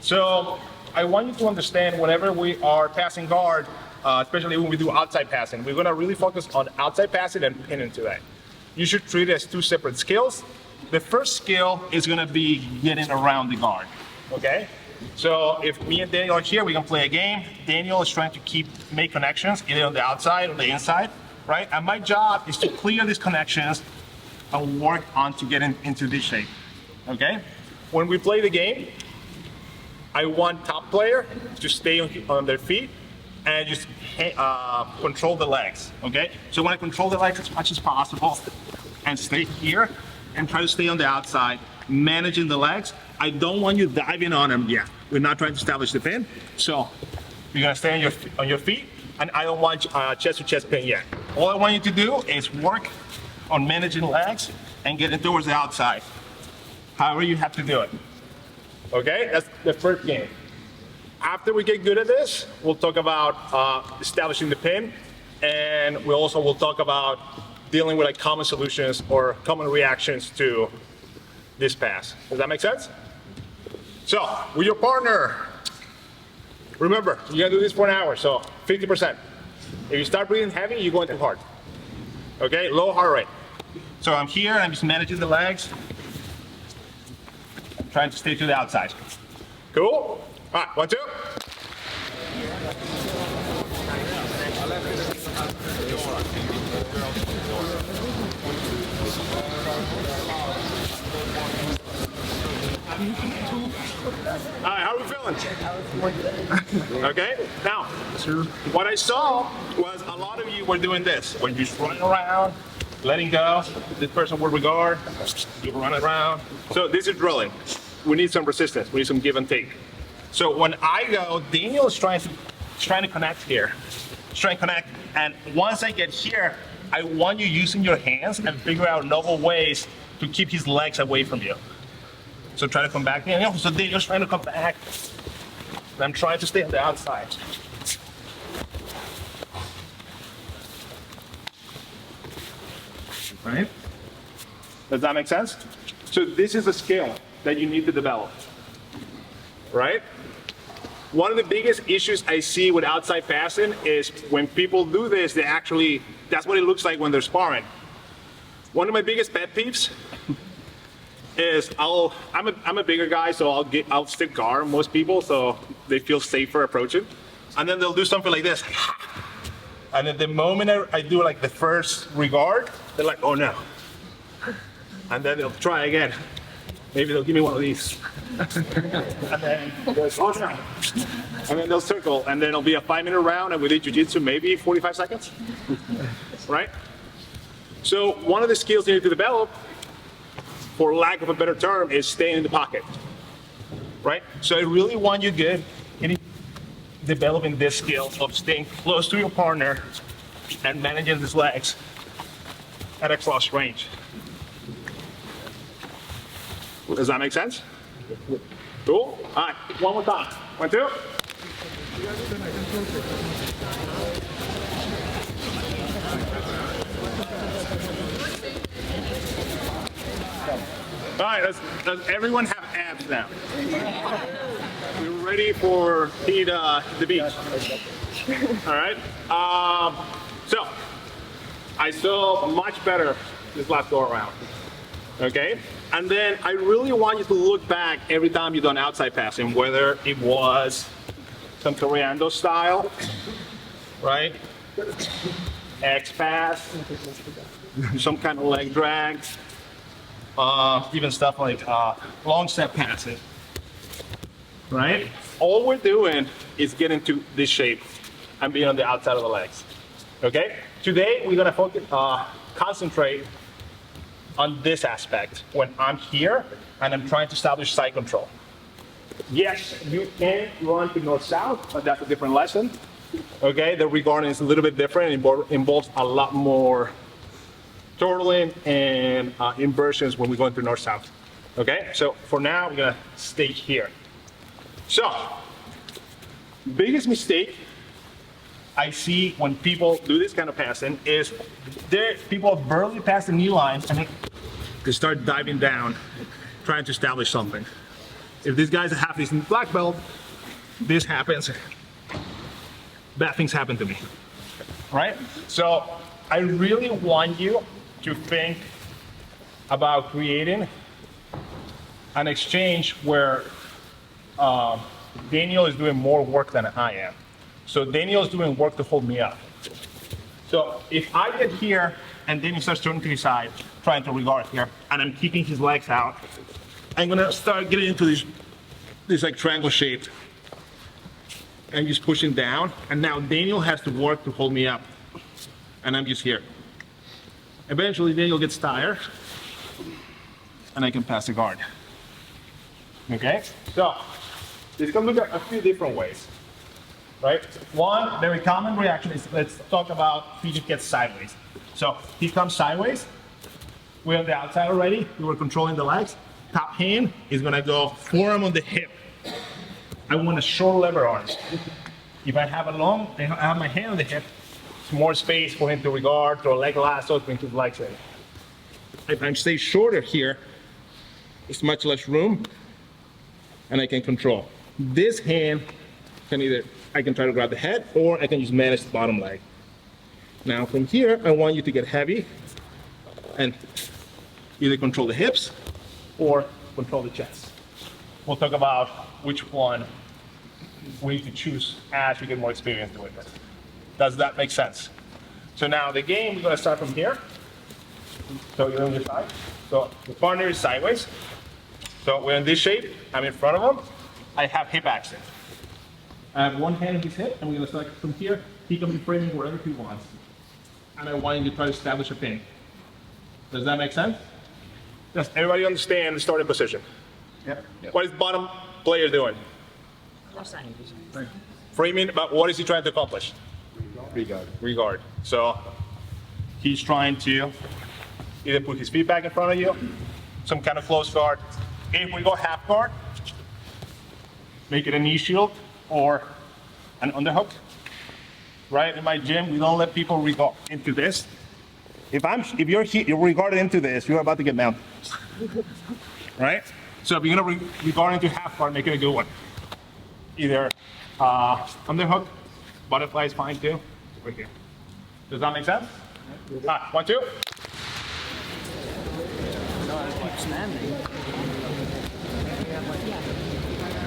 So I want you to understand whenever we are passing guard, especially when we do outside passing, we're gonna really focus on outside passing and pinning today. You should treat it as two separate skills. The first skill is gonna be getting around the guard, okay? So if me and Daniel are here, we can play a game. Daniel is trying to make connections, either on the outside or the inside, right? And my job is to clear these connections and work on to get into this shape, okay? When we play the game, I want top player to stay on their feet and just control the legs, okay? So when I control the legs as much as possible and stay here and try to stay on the outside, managing the legs, I don't want you diving on them yet. We're not trying to establish the pin. So you're gonna stay on your feet, and I don't want chest to chest pin yet. All I want you to do is work on managing legs and getting towards the outside. However you have to do it. Okay, that's the first game. After we get good at this, we'll talk about establishing the pin, and we also will talk about dealing with like common solutions or common reactions to this pass. Does that make sense? So, with your partner, remember, you're gonna do this for an hour, so 50%. If you start breathing heavy, you're going too hard. Okay, low heart rate. So I'm here, I'm just managing the legs, trying to stay to the outside. Cool? All right, 1, 2. All right, how are we feeling? Okay, now, what I saw was a lot of you were doing this. When you're just running around, letting go, this person will regard, you run around. So this is drilling. We need some resistance, we need some give and take. So when I go, Daniel is trying to connect here. He's trying to connect, and once I get here, I want you using your hands and figure out novel ways to keep his legs away from you. So try to come back, Daniel. So Daniel's trying to come back. And I'm trying to stay on the outside. Right? Does that make sense? So this is a skill that you need to develop. Right? One of the biggest issues I see with outside passing is when people do this, that's what it looks like when they're sparring. One of my biggest pet peeves is I'm a bigger guy, so I'll stick guard most people so they feel safer approaching. And then they'll do something like this. And at the moment I do like the first regard, they're like, oh no. And then they'll try again. Maybe they'll give me one of these. And then oh no. And then they'll circle, and then it'll be a 5-minute round, and with jiu-jitsu, maybe 45 seconds. Right? So one of the skills you need to develop, for lack of a better term, is staying in the pocket, right? So I really want you good in developing this skill of staying close to your partner and managing his legs at a close range. Does that make sense? Cool? All right, one more time. 1, 2. All right, does everyone have abs now? We're ready for the beach. All right. So I saw much better this last go around. Okay. And then I really want you to look back every time you've done outside passing, whether it was some Toriando style, right? X pass, some kind of leg drag. Even stuff like long step passing, right? All we're doing is get into this shape and being on the outside of the legs, okay? Today, we're gonna focus, concentrate on this aspect when I'm here and I'm trying to establish side control. Yes, you can run to north-south, but that's a different lesson, okay? The regarding is a little bit different. It involves a lot more turtling and inversions when we go into north-south. Okay, so for now, we're gonna stay here. So, biggest mistake I see when people do this kind of passing is people barely past the knee line and they start diving down, trying to establish something. If these guys have this black belt, this happens. Bad things happen to me, right? So I really want you to think about creating an exchange where Daniel is doing more work than I am. So Daniel is doing work to hold me up. So if I get here and Daniel starts turning to his side, trying to regard here, and I'm keeping his legs out, I'm gonna start getting into this like triangle shape. I'm just pushing down, and now Daniel has to work to hold me up, and I'm just here. Eventually, Daniel gets tired, and I can pass the guard. Okay? So, this can look at a few different ways, right? One very common reaction is, let's talk about Fidget gets sideways. So, he comes sideways. We're on the outside already. We were controlling the legs. Top hand is gonna go forearm on the hip. I want a short lever arm. If I have I have my hand on the hip, it's more space for him to regard, throw a leg lasso, bring his legs in. If I stay shorter here, it's much less room, and I can control. This hand I can try to grab the head, or I can just manage the bottom leg. Now from here, I want you to get heavy and either control the hips or control the chest. We'll talk about which one we need to choose as we get more experience doing this. Does that make sense? So now the game, we're gonna start from here. So you're on your side. So the partner is sideways. So we're in this shape. I'm in front of him. I have hip action. I have one hand on his hip, and we're gonna start from here. He can be framing wherever he wants. And I want him to try to establish a pin. Does that make sense? Does everybody understand the starting position? Yep. What is bottom player doing? Framing, but what is he trying to accomplish? Regard. So he's trying to either put his feet back in front of you, some kind of close guard. If we go half guard, make it a knee shield or an underhook. Right? In my gym, we don't let people regard into this. If you're regarded into this, you're about to get mounted. Right? So if you're gonna regard into half guard, make it a good one. Either underhook, butterfly is fine too. Right here. Does that make sense? 1, 2. No, I keep standing.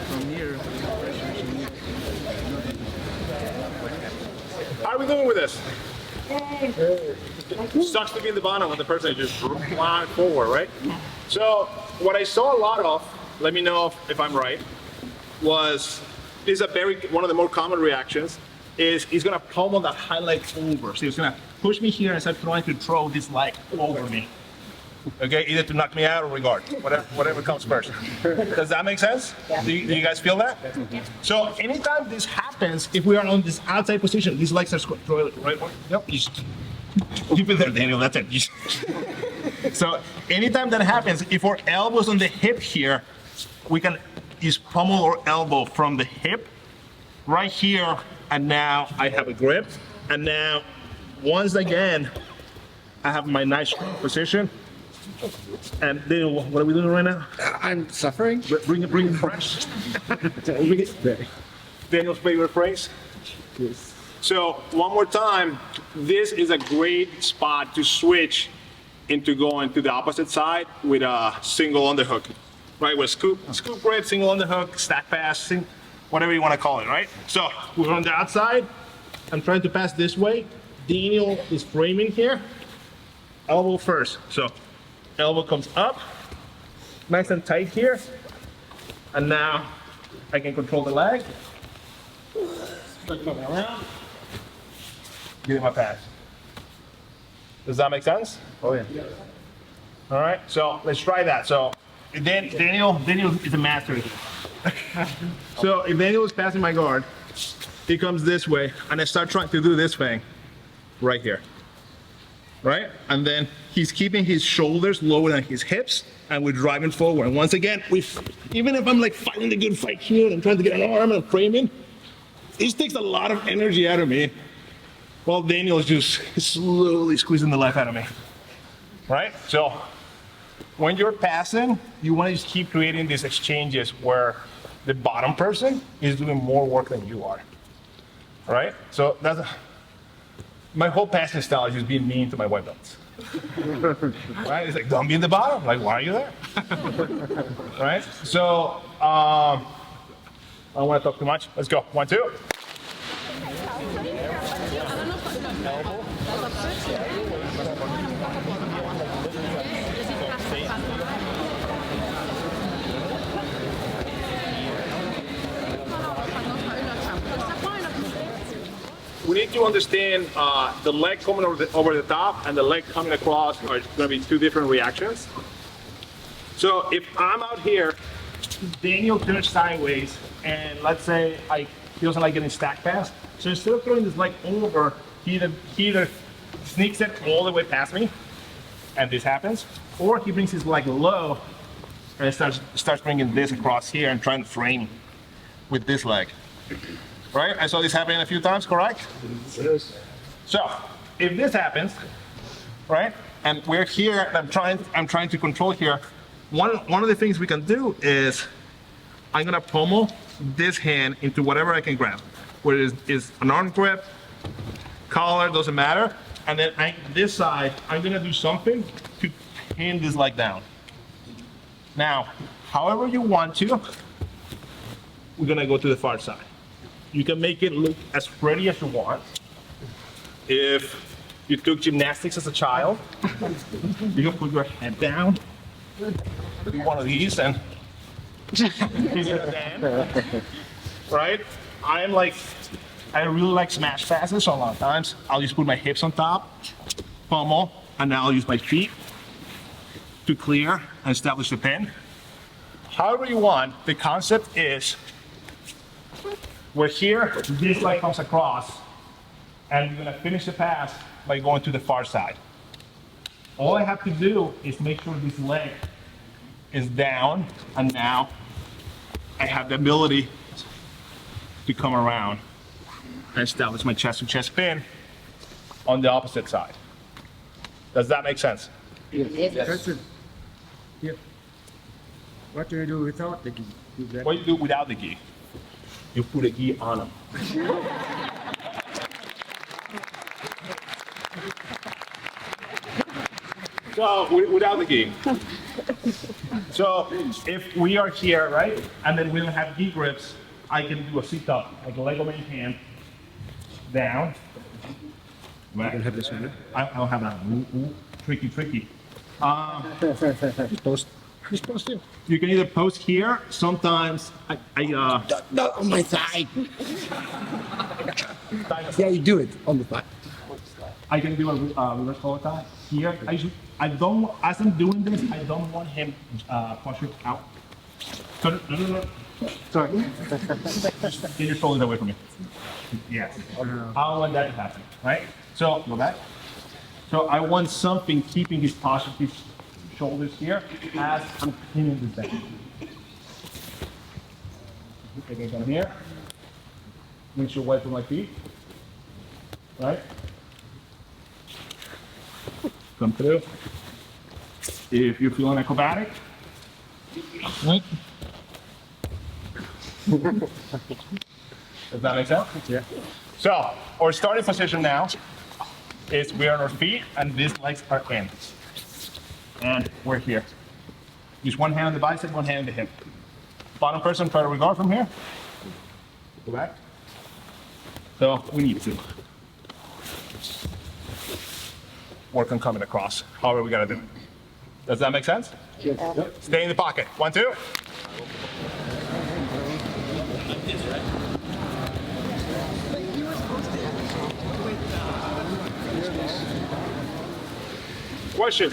From here, How are we doing with this? Sucks to be in the bottom when the person is just flying forward, right? So what I saw a lot of, let me know if I'm right, was one of the more common reactions is he's gonna pummel that high leg over. So he's gonna push me here and start trying to throw this leg over me. Okay, either to knock me out or regard, whatever comes first. Does that make sense? Yeah. Do you guys feel that? Yeah. So anytime this happens, if we are on this outside position, these legs are throwing right. Yep. Keep it there, Daniel. That's it. So anytime that happens, if our elbow's on the hip here, we can just pummel or elbow from the hip right here, and now I have a grip. And now, once again, I have my nice position. And Daniel, what are we doing right now? I'm suffering. Bring it fresh. Daniel's favorite phrase. Yes. So one more time, this is a great spot to switch into going to the opposite side with a single underhook, right? With scoop grip, single underhook, stack pass, whatever you want to call it, right? So we're on the outside. I'm trying to pass this way. Daniel is framing here. Elbow first. So elbow comes up, nice and tight here. And now I can control the leg. Start coming around. Give him a pass. Does that make sense? Oh yeah. All right, so let's try that. So Daniel is a master. So if Daniel is passing my guard, he comes this way, and I start trying to do this thing right here. Right? And then he's keeping his shoulders lower than his hips, and we're driving forward. And once again, even if I'm like fighting the good fight here, and I'm trying to get an arm and framing, this takes a lot of energy out of me, while Daniel is just slowly squeezing the life out of me. Right? So when you're passing, you want to just keep creating these exchanges where the bottom person is doing more work than you are. All right? So that's my whole passing style is just being mean to my white belts. Right? It's like, don't be in the bottom. Like, why are you there? Right? So, I don't want to talk too much. Let's go. 1, 2. We need to understand the leg coming over the top and the leg coming across are going to be two different reactions. So if I'm out here, Daniel turns sideways, and let's say he doesn't like getting stack pass. So instead of throwing this leg over, he either sneaks it all the way past me, and this happens, or he brings his leg low and starts bringing this across here and trying to frame with this leg. Right? I saw this happening a few times, correct? Yes. So if this happens, right, and we're here, and I'm trying to control here. One of the things we can do is I'm gonna pummel this hand into whatever I can grab, whether it is an arm grip, collar, doesn't matter. And then this side, I'm gonna do something to pin this leg down. Now, however you want to, we're gonna go to the far side. You can make it look as pretty as you want. If you took gymnastics as a child, you can put your head down, do one of these, and right? I really like smash passes, so a lot of times I'll just put my hips on top, pummel, and now I'll use my feet to clear and establish the pin. However you want, the concept is we're here, this leg comes across, and we're gonna finish the pass by going to the far side. All I have to do is make sure this leg is down, and now I have the ability to come around and establish my chest-to-chest pin on the opposite side. Does that make sense? Question. Yeah. What do you do without the gi? What do you do without the gi? You put a gi on them. So without the gi. So if we are here, right, and then we don't have gi grips, I can do a sit-up, like a leg over your hand, down. Right? I don't have this one. I don't have that one. Ooh, tricky. Post. You're supposed to. You can either post here. Sometimes Not on my thigh. Yeah, you do it on the thigh. I can do a reverse forward tie here. I don't. As I'm doing this, I don't want him pushing out. So, no. Sorry. Get your shoulders away from me. Yes. I don't want that to happen. Right. So go back. So I want something keeping his posture, his shoulders here as I'm pinning this down. Take it down here. Make sure away from my feet. Right. Come through. If you're feeling acrobatic, right? Does that make sense? Yeah. So, our starting position now is we're on our feet and these legs are in. And we're here. Use one hand on the bicep, one hand on the hip. Bottom person, try to regard from here. Go back. So, we need to work on coming across. However we gotta do it. Does that make sense? Yes. Yep. Stay in the pocket. 1, 2. Question.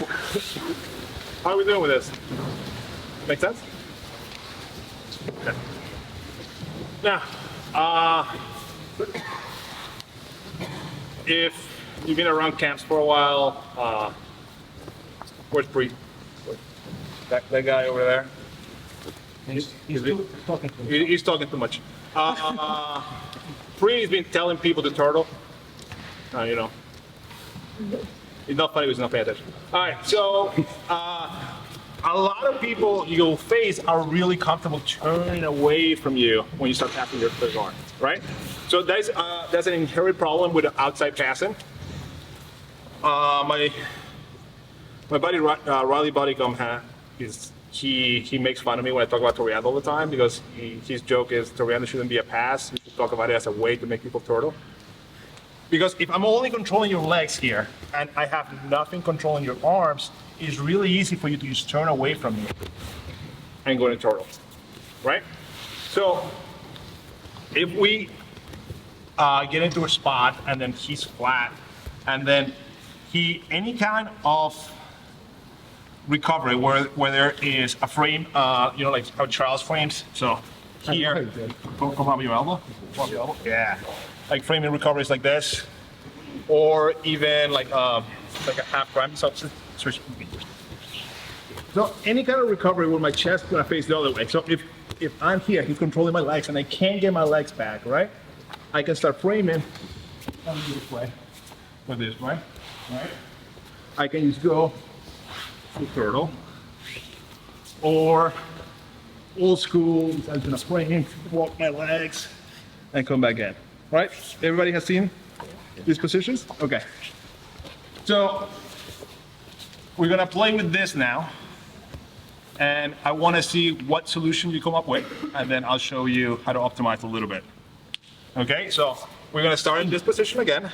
How are we doing with this? Make sense? Okay. Now, if you've been around camps for a while, where's Bree? That guy over there? He's talking too much. Pree's been telling people to turtle. You know. It's not funny, he's not paying attention. All right, so A lot of people you'll face are really comfortable turning away from you when you start passing your guard, right? So that's an inherent problem with the outside passing. My buddy Riley Bodycomb he makes fun of me when I talk about Toriano all the time because his joke is Toriano shouldn't be a pass. You should talk about it as a way to make people turtle. Because if I'm only controlling your legs here and I have nothing controlling your arms, it's really easy for you to just turn away from me and go into turtle, right? So if we get into a spot and then he's flat and then any kind of recovery where there is a frame, like how Charles frames. So here, come up your elbow. Yeah. Like framing recoveries like this, or even like a half cramp. So switch. So any kind of recovery where my chest is gonna face the other way. So if I'm here, he's controlling my legs, and I can't get my legs back, right? I can start framing this way, like this, right? Right. I can just go to turtle, or old school. I'm gonna frame, walk my legs, and come back in. Right? Everybody has seen these positions? Okay. So we're gonna play with this now. And I wanna see what solution you come up with, and then I'll show you how to optimize a little bit. Okay, so we're gonna start in this position again.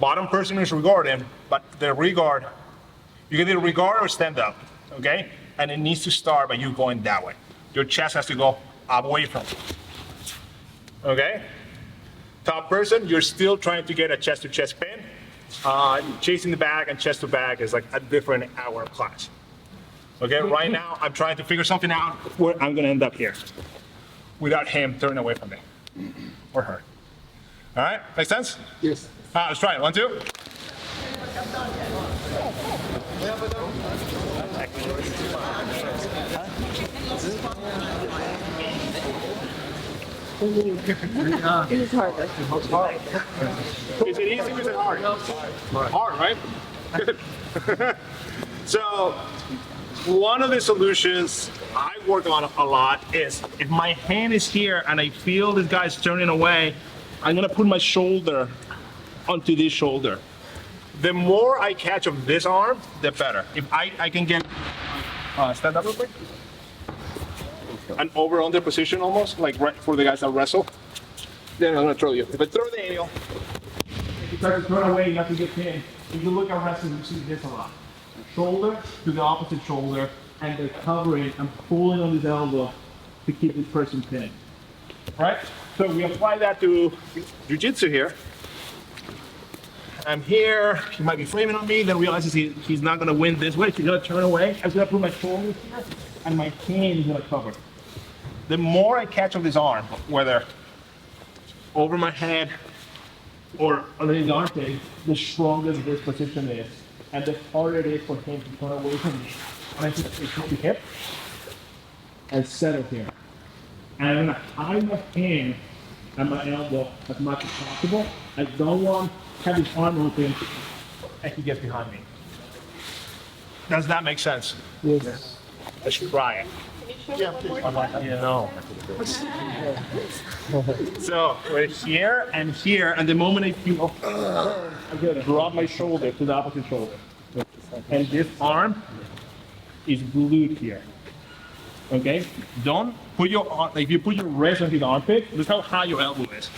Bottom person is regarding, but the regard, you can either regard or stand up, okay? And it needs to start by you going that way. Your chest has to go away from you. Okay? Top person, you're still trying to get a chest-to-chest pin. Chasing the back and chest-to-back is like a different hour of class. Okay, right now I'm trying to figure something out where I'm gonna end up here without him turning away from me or her. All right, make sense? Yes. Let's try it. 1, 2. It's harder. Is it easy or is it hard? Hard, right? Good. So, one of the solutions I work on a lot is if my hand is here and I feel this guy's turning away, I'm gonna put my shoulder onto this shoulder. The more I catch of this arm, the better. If I can get, stand up real quick. An over-under position almost, like right for the guys that wrestle. Then I'm gonna throw you. If I throw the angle, if you try to turn away, you have to get pinned. If you look at wrestling, you see this a lot. Shoulder to the opposite shoulder, and they're covering and pulling on this elbow to keep this person pinned. Right? So we apply that to jiu-jitsu here. I'm here, he might be framing on me, then realizes he's not gonna win this way, so he's gonna turn away. I'm gonna put my shoulders here, and my hand is gonna cover. The more I catch of this arm, whether over my head or underneath the armpit, the stronger this position is, and the harder it is for him to turn away from me. And I just take the hip and settle here. And I'm gonna hide my hand and my elbow as much as possible. I don't want to have his arm open and he gets behind me. Does that make sense? Yes. Let's try it. Can you show me one more time? No. So we're here, and the moment I feel, I'm gonna drop my shoulder to the opposite shoulder. And this arm is glued here. Okay? Don't put your arm, like if you put your wrist on the armpit, look how high your elbow is.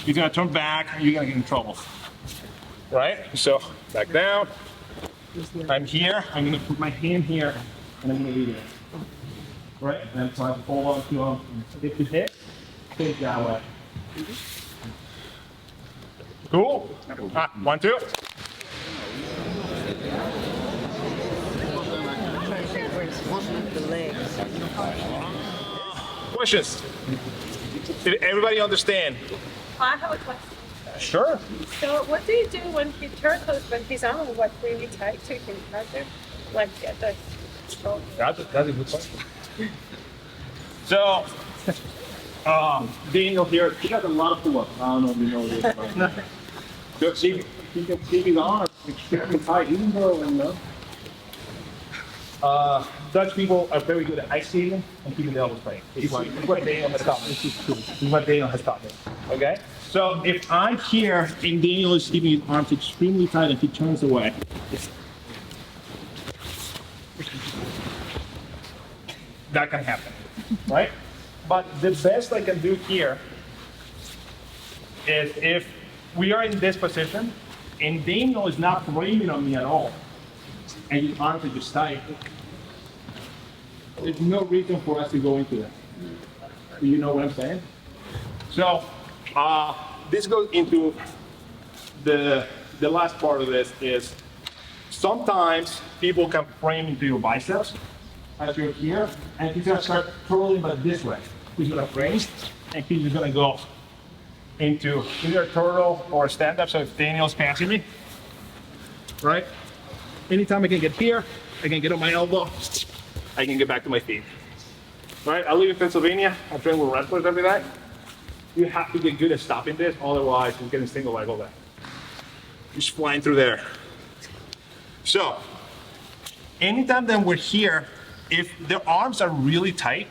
You're gonna turn back, and you're gonna get in trouble. Right? So back down. I'm here, I'm gonna put my hand here, and I'm gonna leave it. Right? And I'm trying to hold on to if the hip, take that way. Cool? 1, 2. The legs. Questions? Did everybody understand? I have a question. Sure. So what do you do when he turns when he's on what really tight to him, right? Like at the shoulder? That's a good question. So, Daniel here, he has a lot of pull-ups. I don't know if you know this. But he can keep his arms extremely tight, even though, Dutch people are very good at ice skating and keeping the elbows straight. It's what Daniel has taught me. This is what Daniel has taught me. Okay? So if I'm here and Daniel is keeping his arms extremely tight and he turns away, that can happen, right? But the best I can do here is if we are in this position and Daniel is not framing on me at all, and his arms are just tight, there's no reason for us to go into that. Do you know what I'm saying? So this goes into the last part of this is sometimes people can frame into your biceps as you're here, and he's gonna start twirling but this way. He's gonna frame, and he's just gonna go into either a turtle or a stand-up. So if Daniel's passing me, right? Anytime I can get here, I can get on my elbow, I can get back to my feet. Right? I live in Pennsylvania. I train with wrestlers every day. You have to get good at stopping this, otherwise you're getting single leg all day. Just flying through there. So, anytime that we're here, if their arms are really tight,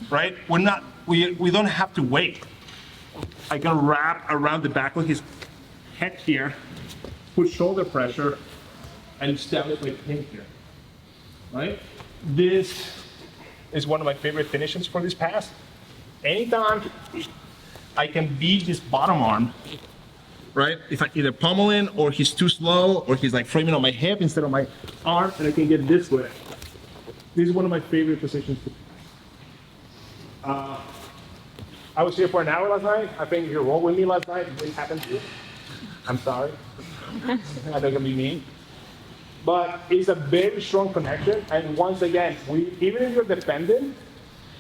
right? We don't have to wait. I can wrap around the back of his head here, put shoulder pressure, and establish my pin here, right? This is one of my favorite finishes for this pass. Anytime I can beat this bottom arm, right? If I either pummel in or he's too slow or he's like framing on my hip instead of my arm, and I can get this way. This is one of my favorite positions. I was here for an hour last night. I think if you rolled with me last night, it happened to you. I'm sorry. I don't gonna be mean. But it's a very strong connection. And once again, even if you're defending,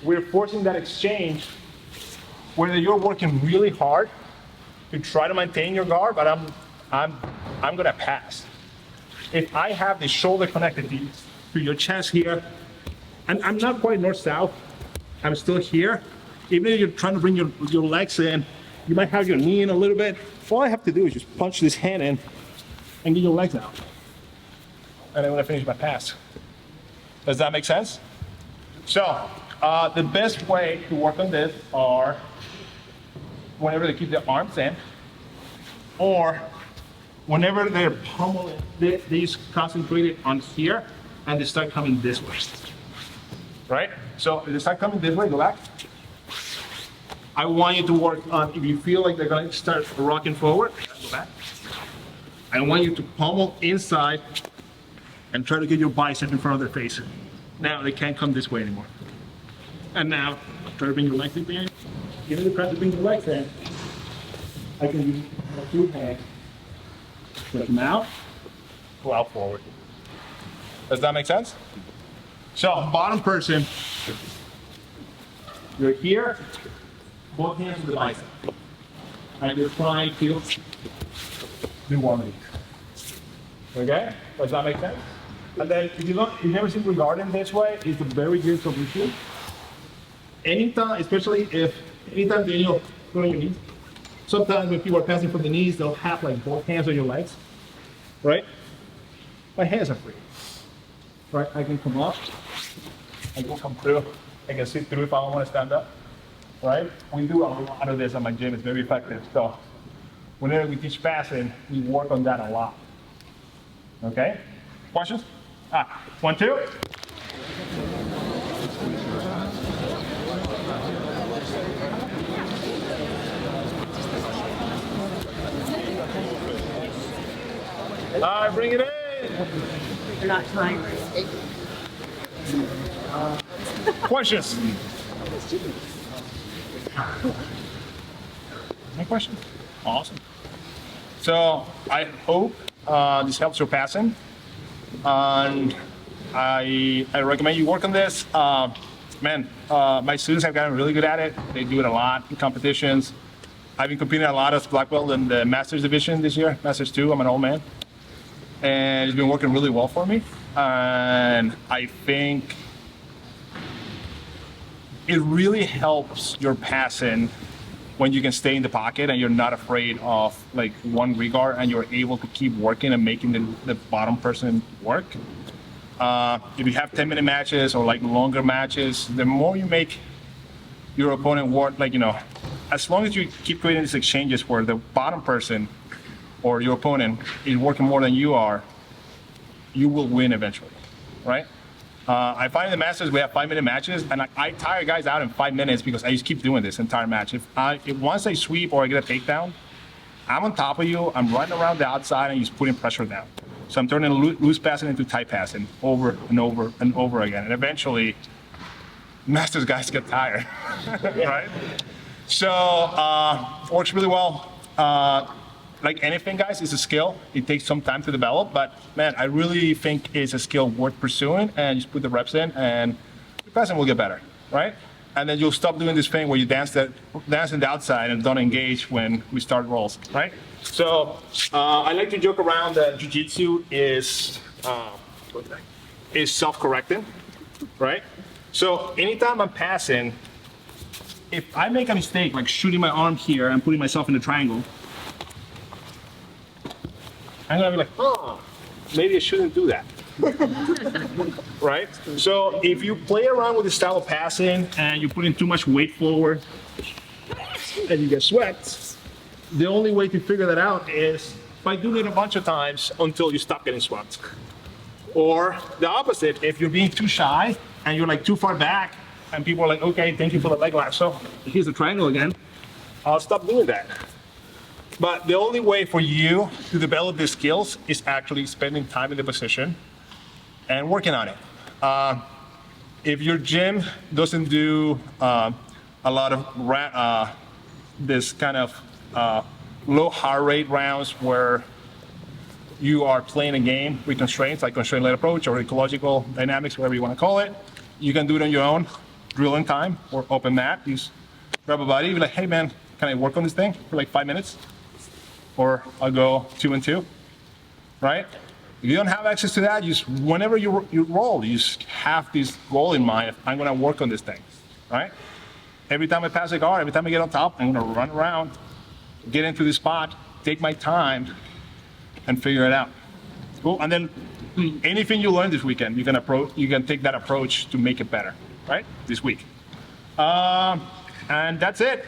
we're forcing that exchange, whether you're working really hard to try to maintain your guard, but I'm gonna pass. If I have the shoulder connected to your chest here, and I'm not quite north-south, I'm still here. Even if you're trying to bring your legs in, you might have your knee in a little bit. All I have to do is just punch this hand in and get your legs out. And I'm gonna finish my pass. Does that make sense? So, the best way to work on this are whenever they keep their arms in, or whenever they're pummeling, they just concentrate it on here, and they start coming this way. Right? So if they start coming this way, go back. I want you to work on, if you feel like they're gonna start rocking forward, go back. I want you to pummel inside and try to get your bicep in front of their face. Now they can't come this way anymore. And now, try to bring your legs in there. Give me the pressure to bring your legs in. I can use my two hands. Stretch them out, go out forward. Does that make sense? So, bottom person, you're here, both hands to the bicep. And you're trying to do one of these. Okay? Does that make sense? And then, if you've never seen regarding this way, it's a very good solution. Anytime, especially anytime Daniel, go on your knees. Sometimes when people are passing from the knees, they'll have like both hands on your legs, right? My hands are free, right? I can come up, I can come through, I can sit through if I don't want to stand up, right? We do a lot of this at my gym, it's very effective. So whenever we teach passing, we work on that a lot. Okay? Questions? 1, 2. All right, bring it in. You're not timed. Questions? Any questions? Awesome. So I hope this helps your passing, and I recommend you work on this. My students have gotten really good at it. They do it a lot in competitions. I've been competing a lot as black belt in the Masters division this year, Masters 2. I'm an old man. And it's been working really well for me. And I think it really helps your passing when you can stay in the pocket and you're not afraid of like one regard and you're able to keep working and making the bottom person work. if you have 10-minute matches or like longer matches, the more you make your opponent work, like, as long as you keep creating these exchanges where the bottom person or your opponent is working more than you are, you will win eventually, right? I find in the Masters we have 5-minute matches, and I tire guys out in 5 minutes because I just keep doing this entire match. If once I sweep or I get a takedown, I'm on top of you, I'm running around the outside and just putting pressure down. So I'm turning loose passing into tight passing over and over and over again. And eventually, Masters guys get tired, right? So works really well. Like anything, guys, it's a skill. It takes some time to develop, but man, I really think it's a skill worth pursuing, and just put the reps in and the passing will get better, right? And then you'll stop doing this thing where you dance in the outside and don't engage when we start rolls, right? So I like to joke around that jiu-jitsu is self-correcting, right? So anytime I'm passing, if I make a mistake, like shooting my arm here and putting myself in a triangle, I'm gonna be like, oh, maybe I shouldn't do that. Right? So if you play around with the style of passing and you put in too much weight forward and you get swept, the only way to figure that out is by doing it a bunch of times until you stop getting swept. Or the opposite, if you're being too shy and you're like too far back and people are like, okay, thank you for the leg lock. So here's the triangle again. I'll stop doing that. But the only way for you to develop these skills is actually spending time in the position and working on it. If your gym doesn't do a lot of this kind of low heart rate rounds where you are playing a game with constraints, like constraint-led approach or ecological dynamics, whatever you want to call it, you can do it on your own, drilling time or open mat. You just grab a buddy, be like, hey man, can I work on this thing for like 5 minutes? Or I'll go 2 and 2, right? If you don't have access to that, whenever you roll, you just have this goal in mind. I'm gonna work on this thing, right? Every time I pass a guard, every time I get on top, I'm gonna run around, get into the spot, take my time, and figure it out. Cool. And then anything you learn this weekend, you can take that approach to make it better, right? This week. And that's it.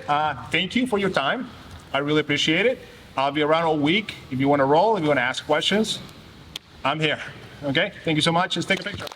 Thank you for your time. I really appreciate it. I'll be around all week. If you want to roll, if you want to ask questions, I'm here. Okay? Thank you so much. Let's take a picture.